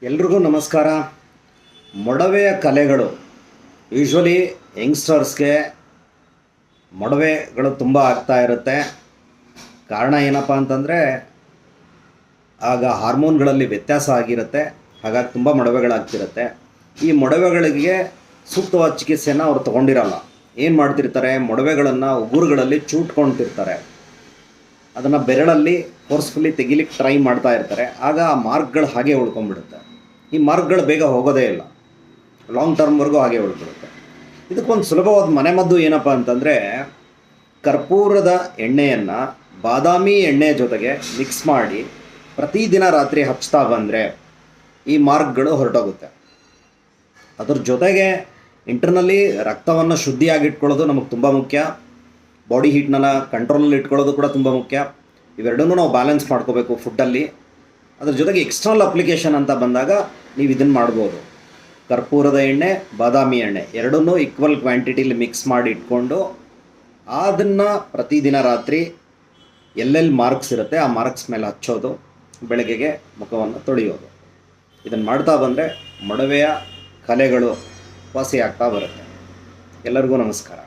ಎಲ್ರಿಗೂ ನಮಸ್ಕಾರ. ಮೊಡವೆಯ ಕಲೆಗಳು ಯೂಶ್ವಲಿ ಯಂಗ್ಸ್ಟರ್ಸ್ಗೆ ಮೊಡವೆಗಳು ತುಂಬ ಆಗ್ತಾ ಇರುತ್ತೆ. ಕಾರಣ ಏನಪ್ಪ ಅಂತಂದರೆ ಆಗ ಹಾರ್ಮೋನ್ಗಳಲ್ಲಿ ವ್ಯತ್ಯಾಸ ಆಗಿರುತ್ತೆ, ಹಾಗಾಗಿ ತುಂಬ ಮೊಡವೆಗಳಾಗ್ತಿರುತ್ತೆ. ಈ ಮೊಡವೆಗಳಿಗೆ ಸೂಕ್ತವಾದ ಚಿಕಿತ್ಸೆಯನ್ನು ಅವ್ರು ತೊಗೊಂಡಿರಲ್ಲ. ಏನು ಮಾಡ್ತಿರ್ತಾರೆ, ಮೊಡವೆಗಳನ್ನು ಉಗುರುಗಳಲ್ಲಿ ಚೂಟ್ಕೊಳ್ತಿರ್ತಾರೆ, ಅದನ್ನು ಬೆರಳಲ್ಲಿ ಫೋರ್ಸ್ಫುಲ್ಲಿ ತೆಗಿಲಿಕ್ಕೆ ಟ್ರೈ ಮಾಡ್ತಾ ಇರ್ತಾರೆ. ಆಗ ಆ ಮಾರ್ಕ್ಗಳು ಹಾಗೆ ಉಳ್ಕೊಂಡ್ಬಿಡುತ್ತೆ. ಈ ಮಾರ್ಕ್ಗಳು ಬೇಗ ಹೋಗೋದೇ ಇಲ್ಲ, ಲಾಂಗ್ ಟರ್ಮ್ವರೆಗೂ ಹಾಗೆ ಉಳ್ಬಿಡುತ್ತೆ. ಇದಕ್ಕೊಂದು ಸುಲಭವಾದ ಮನೆಮದ್ದು ಏನಪ್ಪ ಅಂತಂದರೆ, ಕರ್ಪೂರದ ಎಣ್ಣೆಯನ್ನು ಬಾದಾಮಿ ಎಣ್ಣೆ ಜೊತೆಗೆ ಮಿಕ್ಸ್ ಮಾಡಿ ಪ್ರತಿದಿನ ರಾತ್ರಿ ಹಚ್ತಾ ಬಂದರೆ ಈ ಮಾರ್ಕ್ಗಳು ಹೊರಟೋಗುತ್ತೆ. ಅದ್ರ ಜೊತೆಗೆ ಇಂಟರ್ನಲ್ಲಿ ರಕ್ತವನ್ನು ಶುದ್ಧಿಯಾಗಿಟ್ಕೊಳ್ಳೋದು ನಮಗೆ ತುಂಬ ಮುಖ್ಯ. ಬಾಡಿ ಹೀಟ್ನ ಕಂಟ್ರೋಲಲ್ಲಿ ಇಟ್ಕೊಳ್ಳೋದು ಕೂಡ ತುಂಬ ಮುಖ್ಯ. ಇವೆರಡನ್ನೂ ನಾವು ಬ್ಯಾಲೆನ್ಸ್ ಮಾಡ್ಕೋಬೇಕು ಫುಡ್ಡಲ್ಲಿ. ಅದ್ರ ಜೊತೆಗೆ ಎಕ್ಸ್ಟರ್ನಲ್ ಅಪ್ಲಿಕೇಶನ್ ಅಂತ ಬಂದಾಗ ನೀವು ಇದನ್ನು ಮಾಡ್ಬೋದು. ಕರ್ಪೂರದ ಎಣ್ಣೆ, ಬಾದಾಮಿ ಎಣ್ಣೆ ಎರಡನ್ನೂ ಈಕ್ವಲ್ ಕ್ವಾಂಟಿಟಿಲಿ ಮಿಕ್ಸ್ ಮಾಡಿ ಇಟ್ಕೊಂಡು ಅದನ್ನು ಪ್ರತಿದಿನ ರಾತ್ರಿ ಎಲ್ಲೆಲ್ಲಿ ಮಾರ್ಕ್ಸ್ ಇರುತ್ತೆ ಆ ಮಾರ್ಕ್ಸ್ ಮೇಲೆ ಹಚ್ಚೋದು, ಬೆಳಗ್ಗೆಗೆ ಮುಖವನ್ನು ತೊಳೆಯೋದು. ಇದನ್ನು ಮಾಡ್ತಾ ಬಂದರೆ ಮೊಡವೆಯ ಕಲೆಗಳು ವಾಸಿ ಆಗ್ತಾ ಬರುತ್ತೆ. ಎಲ್ಲರಿಗೂ ನಮಸ್ಕಾರ.